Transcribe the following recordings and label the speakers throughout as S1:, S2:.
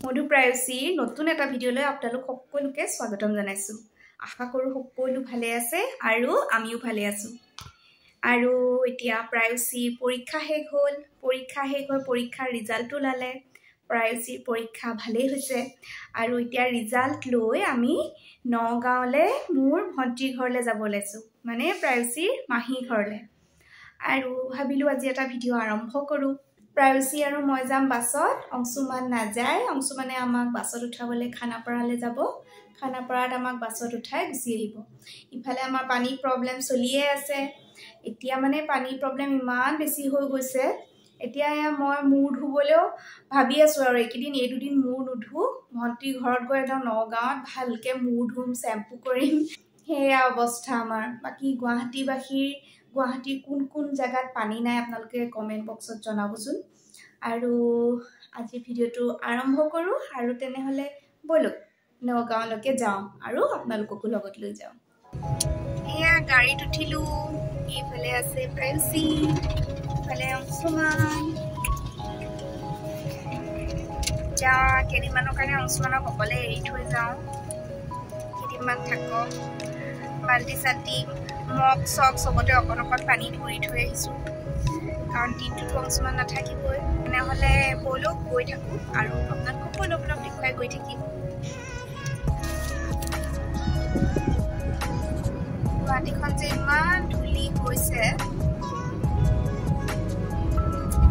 S1: মধু প্ৰায়চীৰ নতুন এটা ভিডিঅ'লৈ আপোনালোক সকলোকে স্বাগতম জনাইছো। আশা কৰো সকলো ভালে আছে আৰু আমিও ভালে আছো। আৰু এতিয়া প্ৰায়চীৰ পৰীক্ষা শেষ হ'ল। পৰীক্ষাৰ ৰিজাল্ট ওলালে। প্ৰায়চীৰ পৰীক্ষা ভালেই হৈছে আৰু এতিয়া ৰিজাল্ট লৈ আমি নগাঁৱলৈ মোৰ ভণ্টিৰ ঘৰলৈ যাব লৈছো, মানে প্ৰায়চীৰ মাহী ঘৰলৈ। আৰু ভাবিলো আজি এটা ভিডিঅ' আৰম্ভ কৰো। প্ৰায়চী আৰু মই যাম বাছত, অংশুমান নাযায়। অংশুমানে আমাক বাছত উঠাবলৈ খানাপাৰালৈ যাব। খানাপাৰাত আমাক বাছত উঠাই গুচি আহিব। ইফালে আমাৰ পানীৰ প্ৰব্লেম চলিয়ে আছে। এতিয়া মানে পানীৰ প্ৰব্লেম ইমান বেছি হৈ গৈছে। এতিয়া মই মূৰ ধুবলৈও ভাবি আছো আৰু এই দুদিন মূৰ নুধু। ভণ্টিৰ ঘৰত গৈ একদম নগাঁৱত ভালকৈ মূৰ ধুম, শ্যাম্পু কৰিম। সেয়া অৱস্থা আমাৰ। বাকী গুৱাহাটীৰ কোন জেগাত পানী নাই আপোনালোকে কমেণ্ট বক্সত জনাবচোন। আৰু আজি ভিডিঅ'টো আৰম্ভ কৰোঁ। আৰু তেনেহ'লে ব'লক নগাঁৱলৈকে যাওঁ আৰু আপোনালোককো লগত লৈ যাওঁ। এয়া গাড়ীত উঠিলোঁ। এইফালে আছে প্ৰায়চী, ইফালে অংশুমান। এতিয়া কেইদিনমানৰ কাৰণে অংশুমানক অকলে এৰি থৈ যাওঁ। কেইদিনমান থাকক। বাল্টি চাল্টি মগ চগ চবতে অকণ পানী ধৰি থৈ আহিছোঁ, কাৰণ দিনটোতো অংশুমান নাথাকিবই। তেনেহ'লে ব'লক গৈ থাকোঁ আৰু আপোনালোককো অলপ দেখুৱাই গৈ থাকিম। গুৱাহাটীখন যে ইমান ধূলি হৈছে,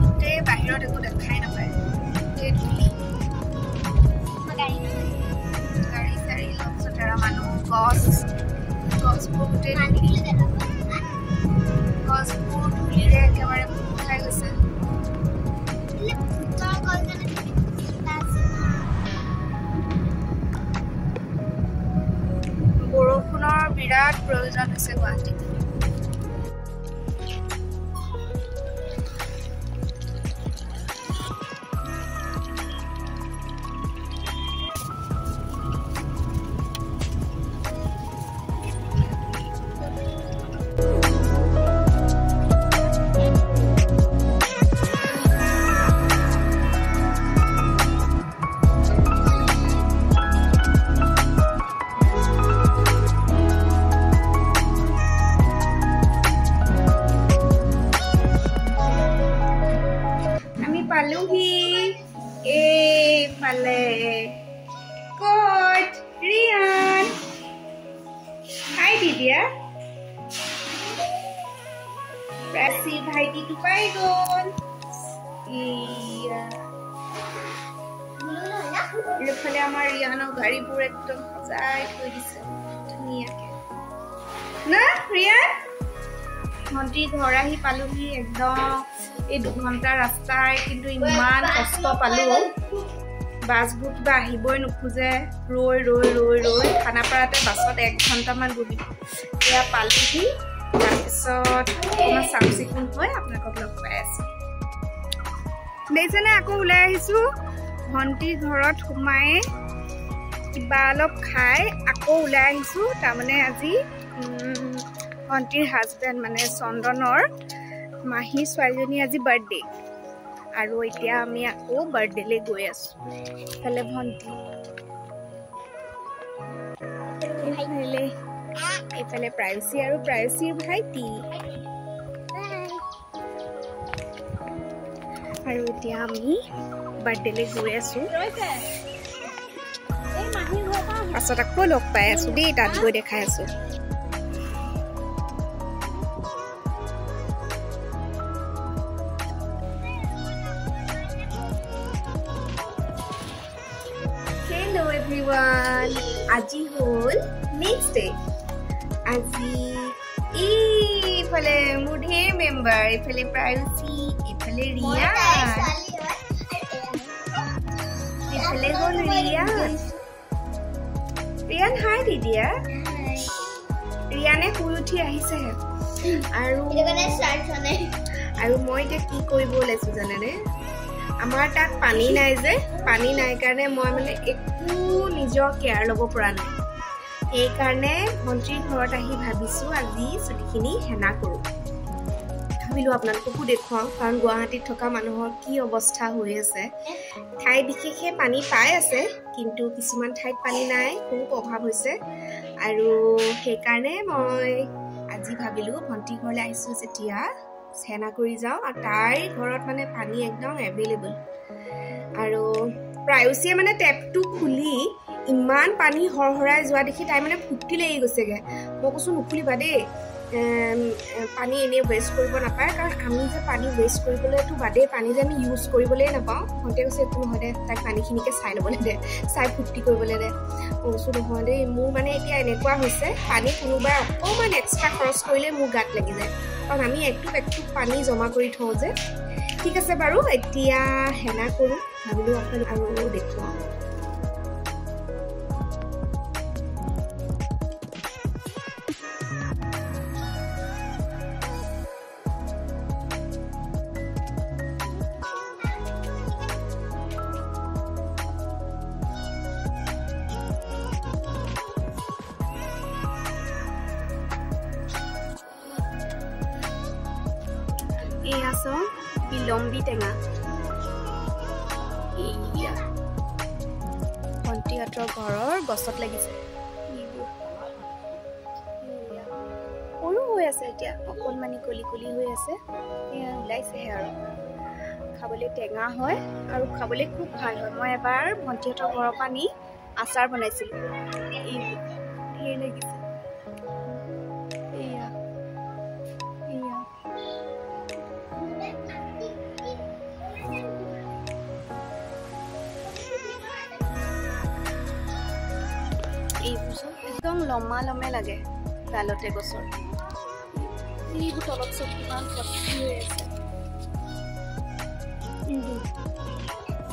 S1: গোটেই বাহিৰত একো দেখাই নাপায়, গোটেই ধূলি। গাড়ী চাড়ী লগচতেৰা মানুহ, গছবোৰ গোটেই গছবোৰ ধূলিৰে একেবাৰে খাই গৈছে। বৰষুণৰ বিৰাট প্ৰয়োজন হৈছে গুৱাহাটীত। পালোহি এইফালে। ক'ত ৰিয়ান? হাই দিদিয়া। প্ৰাচীৰ ভাইটিটো পাই গ'ল। এইফালে আমাৰ ৰিয়ানৰ গাড়ীবোৰ একদম সজাই থৈ দিছে ধুনীয়াকে না ৰিয়ান? ভণ্টিৰ ঘৰ আহি পালোহি। একদম এই 2 ঘণ্টা ৰাস্তাই কিন্তু ইমান কষ্ট পালোঁ। বাছবোৰ কিবা আহিবই নোখোজে, ৰৈ খানাপাৰাতে বাছত 1 ঘণ্টামান বহিলোঁ। এয়া পালোহি। তাৰপিছত অকণমান চাফ চিকুণ হৈ আপোনালোকক লগ পাই আছোঁ। দেখিছেনে, আকৌ ওলাই আহিছোঁ। ভণ্টিৰ ঘৰত সোমাই কিবা অলপ খাই আকৌ ওলাই আহিছোঁ। তাৰমানে আজি ভণ্টিৰ হাজবেণ্ড মানে চন্দনৰ মাহী ছোৱালীজনী আজি বাৰ্থডে, আৰু এতিয়া আমি আকৌ বাৰ্থডেলৈ গৈ আছো। ইফালে ভণ্টি, এইফালে প্ৰায়চী আৰু প্ৰায়চীৰ ভাইটি। আৰু এতিয়া আমি বাৰ্থডেলৈ গৈ আছো। পাছত আকৌ লগ পাই আছো দেই, তাত গৈ দেখাই আছো। আজি হ'ল নেক্সট ডে। আজি এইফালে মোৰ ঢেৰ মেম্বাৰ, এইফালে প্ৰায়চী, এইফালে ৰিয়ান, এইফালে হ'ল ৰিয়ান হাই দিদিয়া। ৰিয়ানে শুই উঠি আহিছেহে। আৰু মই এতিয়া কি কৰিব ওলাইছো জানেনে? আমাৰ তাত পানী নাই যে, পানী নাই কাৰণে মই মানে একো নিজৰ কেয়াৰ ল'ব পৰা নাই। সেইকাৰণে ভণ্টিৰ ঘৰত আহি ভাবিছোঁ আজি ছুটিখিনি হেনা কৰোঁ। ভাবিলোঁ আপোনালোককো দেখুৱাওঁ, কাৰণ গুৱাহাটীত থকা মানুহৰ কি অৱস্থা হৈ আছে। ঠাই বিশেষে পানী পাই আছে, কিন্তু কিছুমান ঠাইত পানী নাই, খুব অভাৱ হৈছে। আৰু সেইকাৰণে মই আজি ভাবিলোঁ ভণ্টিৰ ঘৰলৈ আহিছোঁ যেতিয়া চেনা কৰি যাওঁ, আৰু তাইৰ ঘৰত মানে পানী একদম এভেইলেবল। আৰু প্ৰায়ুচিয়ে মানে টেপটো খুলি ইমান পানী হৰহৰাই যোৱা দেখি তাই মানে ফুটি লাগি গৈছেগৈ। মই কৈছোঁ নুখুলিবা দেই, পানী এনেই ৱেষ্ট কৰিব নাপায়, কাৰণ আমি যে পানী ৱেষ্ট কৰিবলৈতো বাদেই, পানী যে আমি ইউজ কৰিবলৈ নাপাওঁ। ভণ্টিয়ে কৈছে একো নহয় দে, তাইক পানীখিনিকে চাই ল'বলৈ দে, চাই ফূৰ্তি কৰিবলৈ দে। মই কৈছোঁ নহয় দেই, মোৰ মানে এতিয়া এনেকুৱা হৈছে পানী কোনোবাই অকণমান এক্সট্ৰা খৰচ কৰিলে মোৰ গাত লাগি যায়, কাৰণ আমি একটুপ পানী জমা কৰি থওঁ যে। ঠিক আছে বাৰু, এতিয়া হেনা কৰোঁ ভাবিলোঁ আপোনালোক আৰু দেখুৱাওঁ। এয়া চোন বিলম্বী টেঙা, এয়া ভণ্টিহঁতৰ ঘৰৰ গছত লাগিছে। সৰু হৈ আছে এতিয়া, অকণমানি কলি কলি হৈ আছে, এয়া ওলাইছেহে। আৰু খাবলৈ টেঙা হয় আৰু খাবলৈ খুব ভাল হয়। মই এবাৰ ভণ্টিহঁতৰ ঘৰৰ পৰা নি আচাৰ বনাইছিলোঁ, ধেৰ লাগিছে। এয়া এয়া এইবোৰ চব একদম লমা লমে লাগে ডালতে গছৰ। এইবোৰ তলত চব কিমান ভৰ্তি হৈ আছে,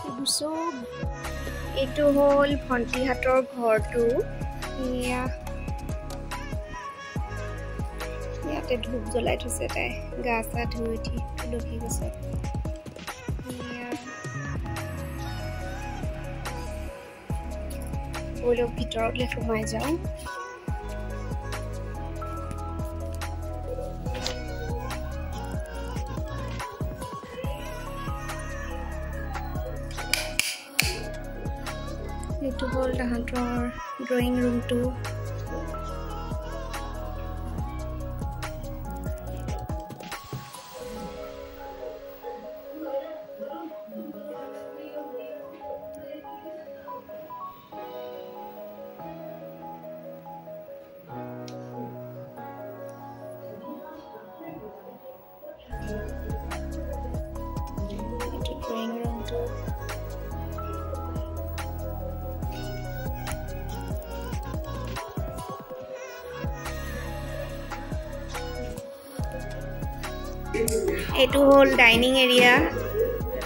S1: এইবোৰ চব। এইটো হ'ল ভণ্টিহঁতৰ ঘৰটো। এয়া ইয়াতে ধূপ জ্বলাই থৈছে তাই, গা চা ধুই উঠি তুলসী গছত। অলপ ভিতৰলৈ সোমাই যাওঁ। এইটো হ'ল তাহাঁতৰ ড্ৰয়িং ৰুমটো। এইটো হ'ল ডাইনিং এৰিয়া,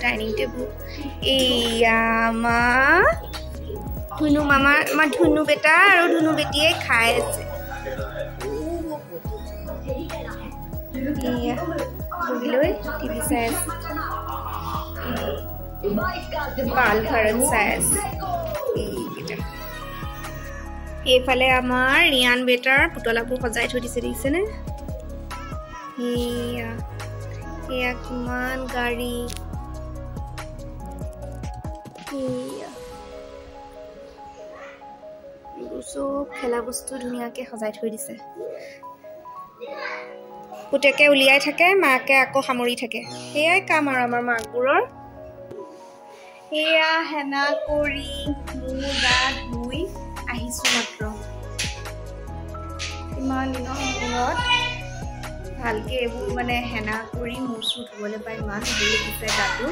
S1: ডাইনিং টেবুল। এয়া ধুনু মামা, আমাৰ ধুনু বেটা আৰু ধুনু বেটিয়ে খাই আছে। এয়া বহি লৈ টিভি চাই আছে, বাল ভাৰত চাই আছে। এইফালে আমাৰ ৰিয়ান বেটাৰ পুতলাবোৰ সজাই থৈ দিছে, দেখিছেনে? এয়া কিমান গাড়ী, এইবোৰ চব খেলা বস্তু ধুনীয়াকে সজাই থৈ দিছে। পুতেকে উলিয়াই থাকে, মাকে আকৌ সামৰি থাকে, সেয়াই কাম আৰু আমাৰ মাকবোৰৰ। এয়া হেনা কৰি মোৰ গা ধুই আহিছোঁ মাত্ৰ, ইমান দিনৰ মূৰত ভালকে এইবোৰ মানে হেনা কৰি মোৰ চুৰ ধুবলৈ পাই ইমান ভাল লাগিছে গাটো।